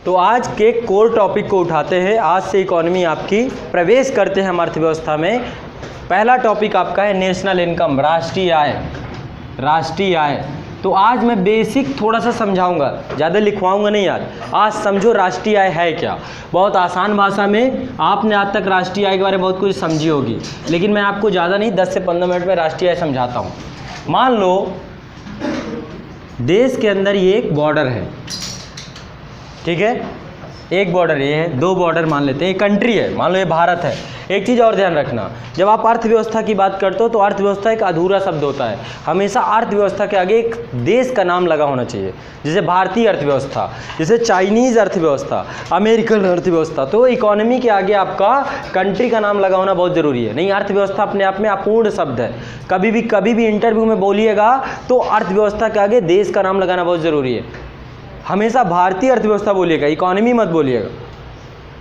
तो आज के कोर टॉपिक को उठाते हैं। आज से इकोनॉमी आपकी प्रवेश करते हैं हम अर्थव्यवस्था में। पहला टॉपिक आपका है नेशनल इनकम, राष्ट्रीय आय। राष्ट्रीय आय तो आज मैं बेसिक थोड़ा सा समझाऊंगा, ज़्यादा लिखवाऊंगा नहीं यार। आज समझो राष्ट्रीय आय है क्या। बहुत आसान भाषा में आपने आज तक राष्ट्रीय आय के बारे में बहुत कुछ समझी होगी, लेकिन मैं आपको ज़्यादा नहीं 10 से 15 मिनट में राष्ट्रीय आय समझाता हूँ। मान लो देश के अंदर ये एक बॉर्डर है, ठीक है, एक बॉर्डर ये है, दो बॉर्डर मान लेते हैं, एक कंट्री है, मान लो ये भारत है। एक चीज़ और ध्यान रखना, जब आप अर्थव्यवस्था की बात करते हो तो अर्थव्यवस्था एक अधूरा शब्द होता है। हमेशा अर्थव्यवस्था के आगे एक देश का नाम लगा होना चाहिए, जैसे भारतीय अर्थव्यवस्था, जैसे चाइनीज़ अर्थव्यवस्था, अमेरिकन अर्थव्यवस्था। तो इकोनॉमी के आगे आपका कंट्री का नाम लगा होना बहुत ज़रूरी है। नहीं, अर्थव्यवस्था अपने आप में अपूर्ण शब्द है। कभी भी इंटरव्यू में बोलिएगा तो अर्थव्यवस्था के आगे देश का नाम लगाना बहुत ज़रूरी है। हमेशा भारतीय अर्थव्यवस्था बोलिएगा, इकोनॉमी मत बोलिएगा,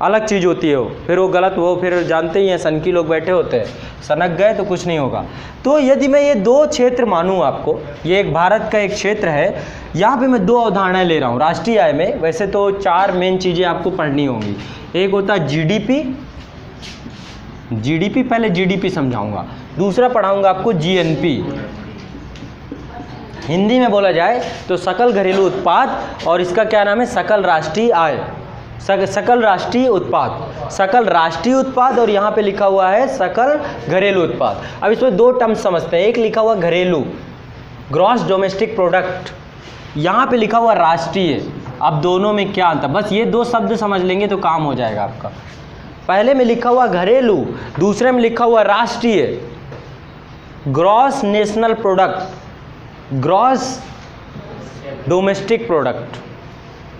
अलग चीज़ होती है वो, फिर वो गलत, वो फिर जानते ही हैं सनकी लोग बैठे होते हैं, सनक गए तो कुछ नहीं होगा। तो यदि मैं ये दो क्षेत्र मानूँ आपको, ये एक भारत का एक क्षेत्र है, यहाँ पे मैं दो अवधारणाएं ले रहा हूँ राष्ट्रीय आय में। वैसे तो 4 मेन चीज़ें आपको पढ़नी होंगी। एक होता है जीडीपी, पहले जीडीपी समझाऊँगा, दूसरा पढ़ाऊँगा आपको जीएनपी। हिंदी में बोला जाए तो सकल घरेलू उत्पाद, और इसका क्या नाम है, सकल राष्ट्रीय आय, सकल राष्ट्रीय उत्पाद, सकल राष्ट्रीय उत्पाद, और यहाँ पे लिखा हुआ है सकल घरेलू उत्पाद। अब इसमें दो टर्म्स समझते हैं। एक लिखा हुआ घरेलू, ग्रॉस डोमेस्टिक प्रोडक्ट, यहाँ पे लिखा हुआ राष्ट्रीय। अब दोनों में क्या अंतर, बस ये दो शब्द समझ लेंगे तो काम हो जाएगा आपका। पहले में लिखा हुआ घरेलू, दूसरे में लिखा हुआ राष्ट्रीय। Gross national product, gross domestic product,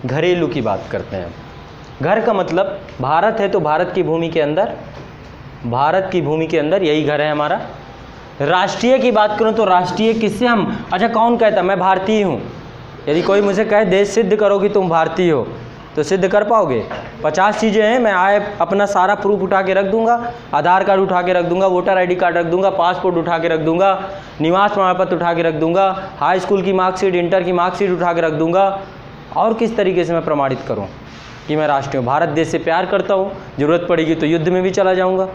घरेलू की बात करते हैं। घर का मतलब भारत है तो भारत की भूमि के अंदर, भारत की भूमि के अंदर यही घर है हमारा। राष्ट्रीय की बात करूं तो राष्ट्रीय किससे हम, अच्छा कौन कहता मैं भारतीय हूं। यदि कोई मुझे कहे देश सिद्ध करो कि तुम भारतीय हो, तो सिद्ध कर पाओगे। 50 चीज़ें हैं, मैं अपना सारा प्रूफ उठा के रख दूंगा, आधार कार्ड उठा के रख दूंगा, वोटर आईडी कार्ड रख दूंगा, पासपोर्ट उठा के रख दूंगा, निवास प्रमाण पत्र उठा के रख दूंगा, हाई स्कूल की मार्कशीट, इंटर की मार्कशीट उठा के रख दूंगा। और किस तरीके से मैं प्रमाणित करूं कि मैं राष्ट्रीय हूँ। भारत देश से प्यार करता हूँ, ज़रूरत पड़ेगी तो युद्ध में भी चला जाऊँगा।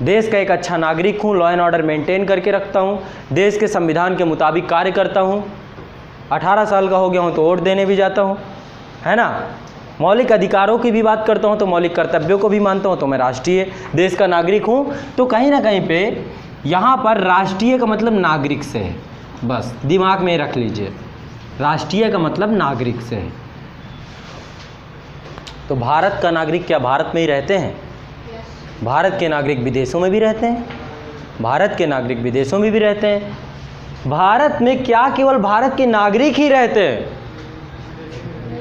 देश का एक अच्छा नागरिक हूँ, लॉ एंड ऑर्डर मेंटेन करके रखता हूँ, देश के संविधान के मुताबिक कार्य करता हूँ, 18 साल का हो गया हूँ तो वोट देने भी जाता हूँ, है ना। मौलिक अधिकारों की भी बात करता हूँ तो मौलिक कर्तव्यों को भी मानता हूँ, तो मैं राष्ट्रीय देश का नागरिक हूँ। तो कहीं ना कहीं पे यहाँ पर राष्ट्रीय का मतलब नागरिक से है, बस दिमाग में रख लीजिए, राष्ट्रीय का मतलब नागरिक से है। तो भारत का नागरिक क्या भारत में ही रहते हैं? भारत के नागरिक विदेशों में भी रहते हैं, भारत के नागरिक विदेशों में भी रहते हैं। भारत में क्या केवल भारत के नागरिक ही रहते हैं?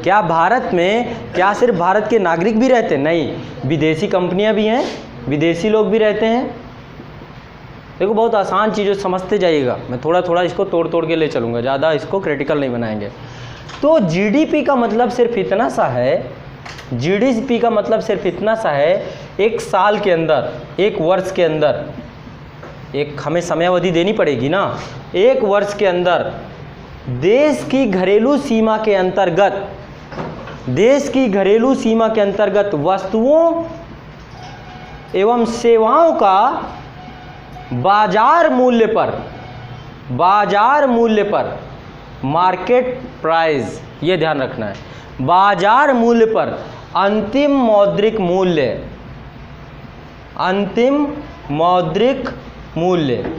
क्या भारत में क्या सिर्फ भारत के नागरिक भी रहते हैं? नहीं, विदेशी कंपनियां भी हैं, विदेशी लोग भी रहते हैं। देखो बहुत आसान चीज़ों समझते जाइएगा, मैं थोड़ा थोड़ा इसको तोड़ तोड़ के ले चलूँगा, ज़्यादा इसको क्रिटिकल नहीं बनाएंगे। तो जीडीपी का मतलब सिर्फ इतना सा है, जीडीपी का मतलब सिर्फ इतना सा है, एक साल के अंदर, एक वर्ष के अंदर, एक हमें समयावधि देनी पड़ेगी ना, एक वर्ष के अंदर देश की घरेलू सीमा के अंतर्गत, देश की घरेलू सीमा के अंतर्गत वस्तुओं एवं सेवाओं का बाजार मूल्य पर मार्केट प्राइस, ये ध्यान रखना है, बाजार मूल्य पर अंतिम मौद्रिक मूल्य।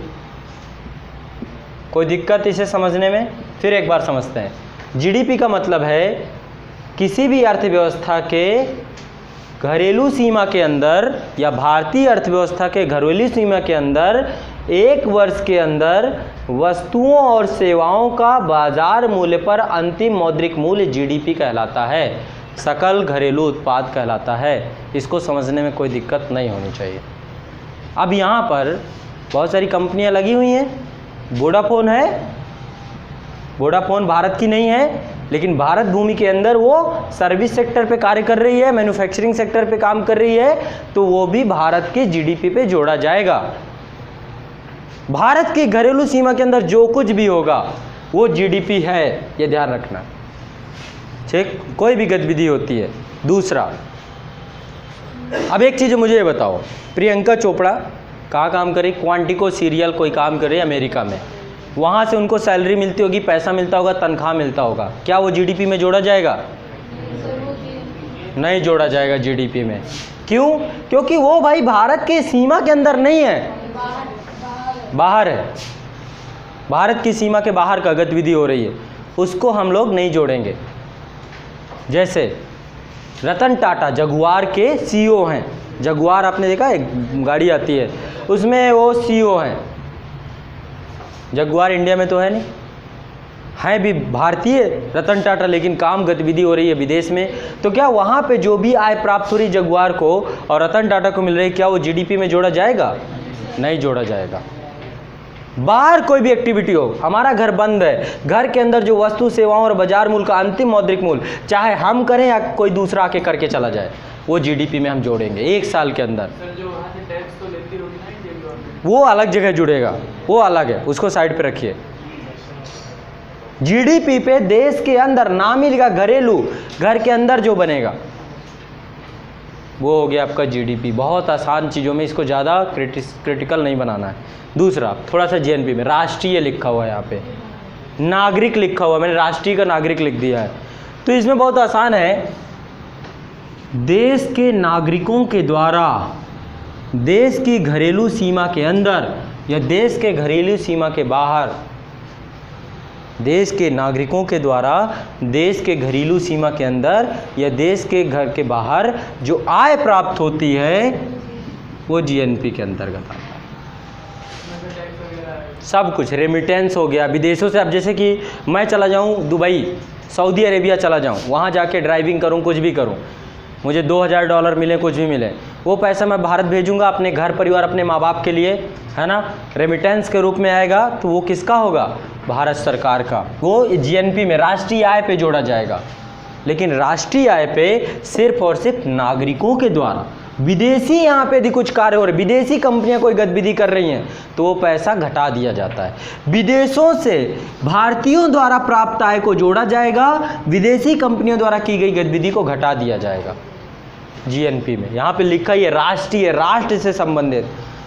कोई दिक्कत इसे समझने में? फिर एक बार समझते हैं। जीडीपी का मतलब है किसी भी अर्थव्यवस्था के घरेलू सीमा के अंदर या भारतीय अर्थव्यवस्था के घरेलू सीमा के अंदर एक वर्ष के अंदर वस्तुओं और सेवाओं का बाजार मूल्य पर अंतिम मौद्रिक मूल्य जीडीपी कहलाता है, सकल घरेलू उत्पाद कहलाता है। इसको समझने में कोई दिक्कत नहीं होनी चाहिए। अब यहाँ पर बहुत सारी कंपनियाँ लगी हुई हैं। वोडाफोन है, वोडाफोन भारत की नहीं है, लेकिन भारत भूमि के अंदर वो सर्विस सेक्टर पे कार्य कर रही है, मैन्युफैक्चरिंग सेक्टर पे काम कर रही है, तो वो भी भारत के जीडीपी पे जोड़ा जाएगा। भारत की घरेलू सीमा के अंदर जो कुछ भी होगा वो जीडीपी है, ये ध्यान रखना। ठीक, कोई भी गतिविधि होती है। दूसरा, अब एक चीज़ मुझे ये बताओ, प्रियंका चोपड़ा कहाँ काम करे? क्वांटिको सीरियल कोई काम करे अमेरिका में, वहाँ से उनको सैलरी मिलती होगी, पैसा मिलता होगा, तनख्वाह मिलता होगा, क्या वो जीडीपी में जोड़ा जाएगा? नहीं जोड़ा जाएगा जीडीपी में। क्यों? क्योंकि वो भाई भारत के सीमा के अंदर नहीं है, बाहर है, भारत की सीमा के बाहर का गतिविधि हो रही है, उसको हम लोग नहीं जोड़ेंगे। जैसे रतन टाटा जगुआर के सीईओ हैं, जगुआर आपने देखा है गाड़ी आती है, उसमें वो सीईओ हैं। जगुआर इंडिया में तो है नहीं, हैं भी भारतीय रतन टाटा, लेकिन काम गतिविधि हो रही है विदेश में। तो क्या वहाँ पे जो भी आय प्राप्त हो रही जगुआर को और रतन टाटा को मिल रही है, क्या वो जीडीपी में जोड़ा जाएगा? नहीं जोड़ा जाएगा। बाहर कोई भी एक्टिविटी हो, हमारा घर बंद है, घर के अंदर जो वस्तु सेवाओं और बाजार मूल्य का अंतिम मौद्रिक मूल्य चाहे हम करें या कोई दूसरा आके करके चला जाए, वो जीडीपी में हम जोड़ेंगे 1 साल के अंदर। वो अलग जगह जुड़ेगा, वो अलग है, उसको साइड पे रखिए। जीडीपी पे देश के अंदर नाम ही लिखा, घरेलू, घर के अंदर जो बनेगा वो हो गया आपका जीडीपी। बहुत आसान चीज़ों में, इसको ज़्यादा क्रिटिकल नहीं बनाना है। दूसरा, थोड़ा सा जीएनपी में राष्ट्रीय लिखा हुआ है, यहाँ पे नागरिक लिखा हुआ, मैंने राष्ट्रीय का नागरिक लिख दिया है। तो इसमें बहुत आसान है, देश के नागरिकों के द्वारा देश की घरेलू सीमा के अंदर या देश के घरेलू सीमा के बाहर, देश के नागरिकों के द्वारा देश के घरेलू सीमा के अंदर या देश के घर के बाहर जो आय प्राप्त होती है वो जीएनपी के अंतर्गत आता है। सब कुछ, रेमिटेंस हो गया विदेशों से। अब जैसे कि मैं चला जाऊं दुबई, सऊदी अरेबिया चला जाऊं, वहाँ जाके ड्राइविंग करूं, कुछ भी करूं, मुझे $2000 मिले, कुछ भी मिले, वो पैसा मैं भारत भेजूंगा अपने घर परिवार, अपने माँ बाप के लिए, है ना, रेमिटेंस के रूप में आएगा। तो वो किसका होगा? भारत सरकार का। वो जीएनपी में राष्ट्रीय आय पे जोड़ा जाएगा। लेकिन राष्ट्रीय आय पे सिर्फ और सिर्फ नागरिकों के द्वारा, विदेशी यहाँ पे यदि कुछ कार्य हो रहे, विदेशी कंपनियां कोई गतिविधि कर रही हैं, तो वो पैसा घटा दिया जाता है। विदेशों से भारतीयों द्वारा प्राप्त आय को जोड़ा जाएगा, विदेशी कंपनियों द्वारा की गई गतिविधि को घटा दिया जाएगा जीएनपी में। यहाँ पे लिखा ही है राष्ट्रीय, राष्ट्र से संबंधित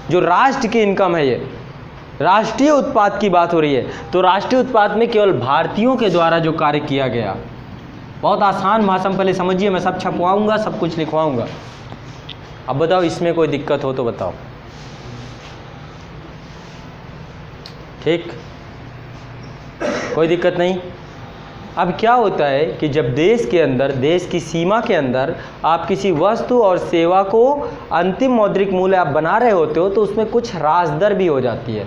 जो राष्ट्र की इनकम है, ये राष्ट्रीय उत्पाद की बात हो रही है। तो राष्ट्रीय उत्पाद में केवल भारतीयों के द्वारा जो कार्य किया गया, बहुत आसान भाषा में पहले समझिए, मैं सब छपवाऊंगा, सब कुछ लिखवाऊंगा। अब बताओ इसमें कोई दिक्कत हो तो बताओ। ठीक, कोई दिक्कत नहीं। अब क्या होता है कि जब देश के अंदर, देश की सीमा के अंदर आप किसी वस्तु और सेवा को अंतिम मौद्रिक मूल्य आप बना रहे होते हो, तो उसमें कुछ राजदर भी हो जाती है।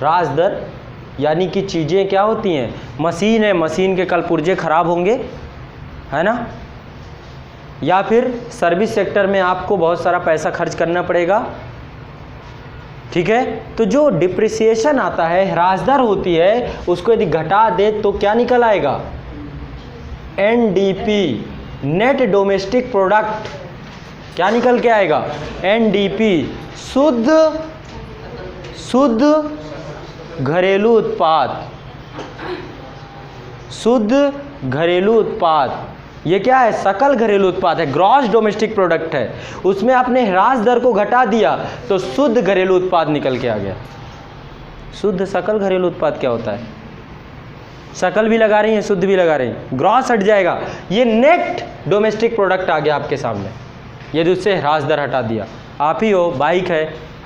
राजदर यानी कि चीज़ें क्या होती हैं, मशीन है, मशीन के कल पुर्जे खराब होंगे, है ना, या फिर सर्विस सेक्टर में आपको बहुत सारा पैसा खर्च करना पड़ेगा, ठीक है। तो जो डिप्रिसिएशन आता है, ह्रासदर होती है, उसको यदि घटा दे तो क्या निकल आएगा? NDP, net domestic product. क्या निकल के आएगा? एनडीपी, शुद्ध घरेलू उत्पाद, शुद्ध घरेलू उत्पाद। ये क्या है? सकल घरेलू उत्पाद है, ग्रॉस डोमेस्टिक प्रोडक्ट है। उसमें आपने ह्रास दर को घटा दिया तो शुद्ध घरेलू उत्पाद निकल के आ गया। शुद्ध सकल घरेलू उत्पाद क्या होता है? सकल भी लगा रही हैं, शुद्ध भी लगा रही हैं, ग्रॉस हट जाएगा, ये नेट डोमेस्टिक प्रोडक्ट आ गया आपके सामने। यदि उससे ह्रास दर हटा दिया, आप ही हो, बाइक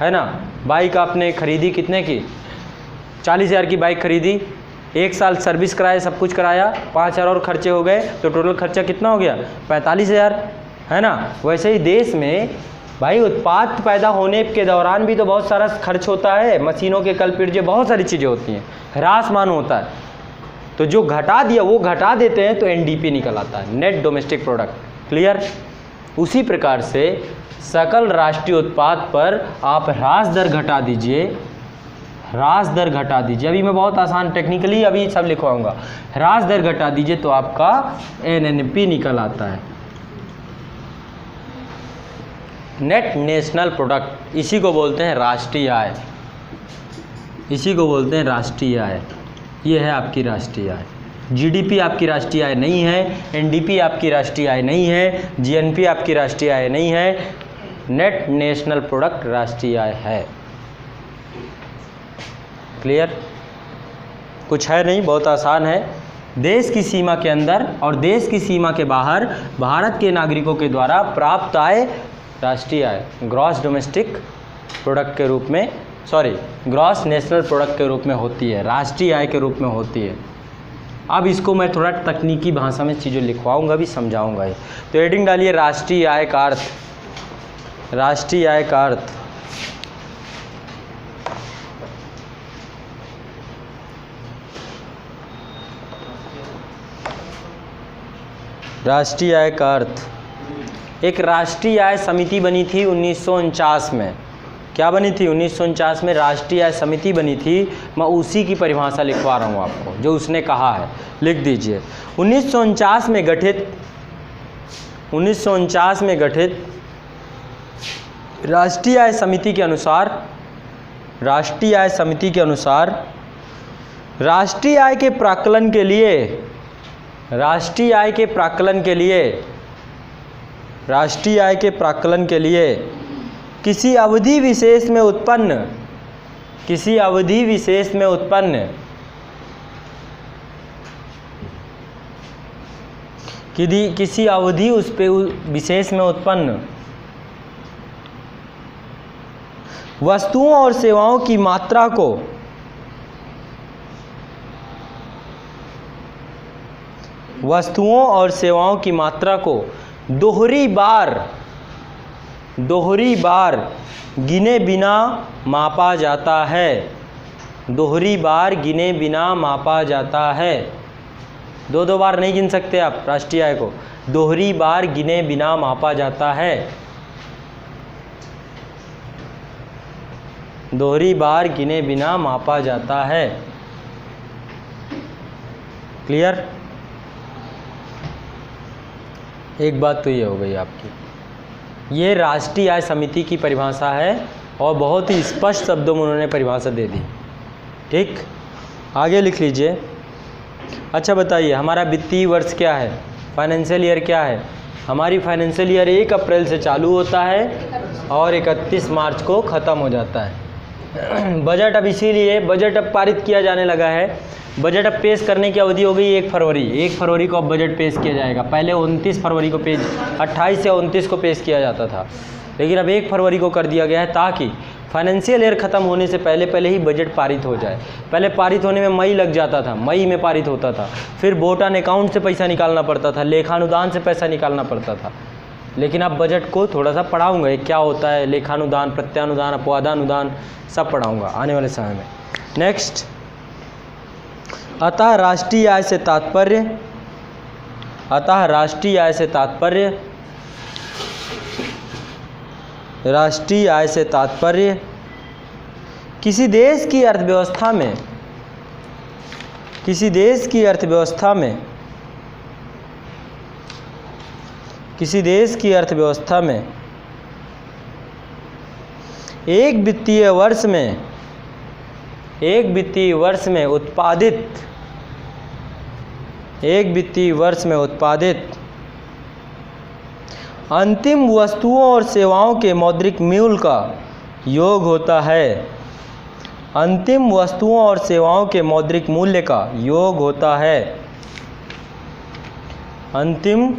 है ना, बाइक आपने खरीदी कितने की? 40,000 की बाइक खरीदी, 1 साल सर्विस कराया, सब कुछ कराया, 5,000 और खर्चे हो गए, तो टोटल खर्चा कितना हो गया? 45,000, है ना। वैसे ही देश में भाई उत्पाद पैदा होने के दौरान भी तो बहुत सारा खर्च होता है, मशीनों के कल पुर्जे, बहुत सारी चीज़ें होती हैं, ह्रासमान होता है। तो जो घटा दिया वो घटा देते हैं तो एनडीपी निकल आता है, नेट डोमेस्टिक प्रोडक्ट। क्लियर? उसी प्रकार से सकल राष्ट्रीय उत्पाद पर आप ह्रास दर घटा दीजिए, ह्रास दर घटा दीजिए। अभी मैं बहुत आसान टेक्निकली अभी सब लिखवाऊंगा। ह्रास दर घटा दीजिए तो आपका एनएनपी निकल आता है, नेट नेशनल प्रोडक्ट। इसी को बोलते हैं राष्ट्रीय आय, इसी को बोलते हैं राष्ट्रीय आय। ये है आपकी राष्ट्रीय आय। जीडीपी आपकी राष्ट्रीय आय नहीं है, एनडीपी आपकी राष्ट्रीय आय नहीं है, जीएनपी आपकी राष्ट्रीय आय नहीं है, नेट नेशनल प्रोडक्ट राष्ट्रीय आय है। क्लियर? कुछ है नहीं, बहुत आसान है। देश की सीमा के अंदर और देश की सीमा के बाहर भारत के नागरिकों के द्वारा प्राप्त आय राष्ट्रीय आय, ग्रॉस डोमेस्टिक प्रोडक्ट के रूप में, ग्रॉस नेशनल प्रोडक्ट के रूप में होती है, राष्ट्रीय आय के रूप में होती है। अब इसको मैं थोड़ा तकनीकी भाषा में चीज़ें लिखवाऊंगा भी, समझाऊंगा ही। तो हेडिंग डालिए राष्ट्रीय आय का अर्थ। राष्ट्रीय आय का अर्थ राष्ट्रीय आय का अर्थ, एक राष्ट्रीय आय समिति बनी थी 1949 में। क्या बनी थी? 1949 में राष्ट्रीय आय समिति बनी थी। मैं उसी की परिभाषा लिखवा रहा हूँ आपको, जो उसने कहा है, लिख दीजिए। 1949 में गठित राष्ट्रीय आय समिति के अनुसार राष्ट्रीय आय के प्राक्कलन के लिए किसी अवधि विशेष में उत्पन्न वस्तुओं और सेवाओं की मात्रा को दोहरी बार गिने बिना मापा जाता है। दोहरी बार गिने बिना मापा जाता है। दो बार नहीं गिन सकते आप राष्ट्रीय आय को, दोहरी बार गिने बिना मापा जाता है। दोहरी बार गिने बिना मापा जाता है। क्लियर? एक बात तो ये हो गई आपकी, ये राष्ट्रीय आय समिति की परिभाषा है और बहुत ही स्पष्ट शब्दों में उन्होंने परिभाषा दे दी। ठीक, आगे लिख लीजिए। अच्छा बताइए, हमारा वित्तीय वर्ष क्या है? फाइनेंशियल ईयर क्या है? हमारी फाइनेंशियल ईयर 1 अप्रैल से चालू होता है और 31 मार्च को ख़त्म हो जाता है। बजट अब इसीलिए बजट अब पारित किया जाने लगा है। बजट अब पेश करने की अवधि हो गई 1 फरवरी। 1 फरवरी को अब बजट पेश किया जाएगा। पहले 29 फरवरी को 28 या 29 को पेश किया जाता था, लेकिन अब 1 फरवरी को कर दिया गया है ताकि फाइनेंशियल ईयर ख़त्म होने से पहले ही बजट पारित हो जाए। पहले पारित होने में मई लग जाता था, मई में पारित होता था, फिर बोर्ड एंड अकाउंट से पैसा निकालना पड़ता था, लेखानुदान से पैसा निकालना पड़ता था। लेकिन अब बजट को थोड़ा सा पढ़ाऊँगा, ये क्या होता है, लेखानुदान, प्रत्यानुदान, अपवादानुदान, सब पढ़ाऊँगा आने वाले समय में। नेक्स्ट, अतः राष्ट्रीय आय से तात्पर्य किसी देश की अर्थव्यवस्था में एक वित्तीय उत्पादित अंतिम वस्तुओं और सेवाओं के मौद्रिक मूल्य का योग होता है। अंतिम वस्तुओं और सेवाओं के मौद्रिक मूल्य का योग होता है। अंतिम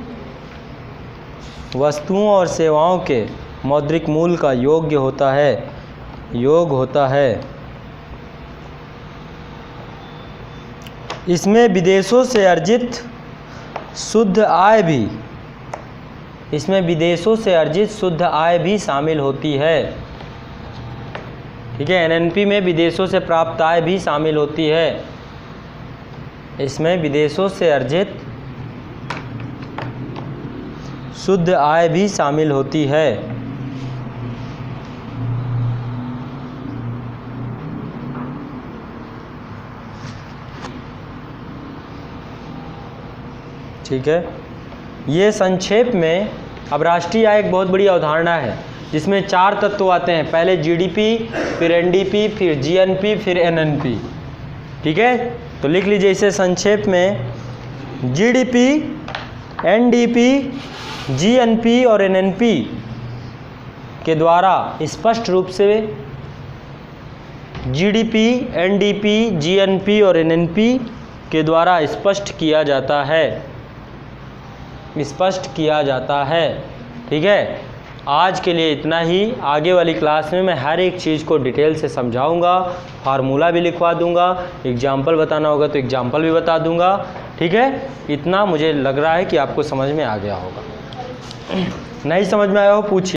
वस्तुओं और सेवाओं के मौद्रिक मूल्य का योग होता है। इसमें विदेशों से अर्जित शुद्ध आय भी शामिल होती है। ठीक है, एनएनपी में विदेशों से प्राप्त आय भी शामिल होती है। इसमें विदेशों से अर्जित शुद्ध आय भी शामिल होती है। ठीक है, ये संक्षेप में। अब राष्ट्रीय आय एक बहुत बड़ी अवधारणा है जिसमें 4 तत्व आते हैं। पहले जीडीपी, फिर एनडीपी, फिर जीएनपी, फिर एनएनपी। ठीक है, तो लिख लीजिए इसे संक्षेप में, जीडीपी, एनडीपी, जीएनपी और एनएनपी के द्वारा स्पष्ट रूप से जीडीपी, एनडीपी, जीएनपी और एनएनपी के द्वारा स्पष्ट किया जाता है, स्पष्ट किया जाता है। ठीक है, आज के लिए इतना ही। आगे वाली क्लास में मैं हर एक चीज़ को डिटेल से समझाऊंगा, फार्मूला भी लिखवा दूंगा, एग्जाम्पल बताना होगा तो एग्जाम्पल भी बता दूंगा। ठीक है, इतना मुझे लग रहा है कि आपको समझ में आ गया होगा। नहीं समझ में आया हो पूछिए।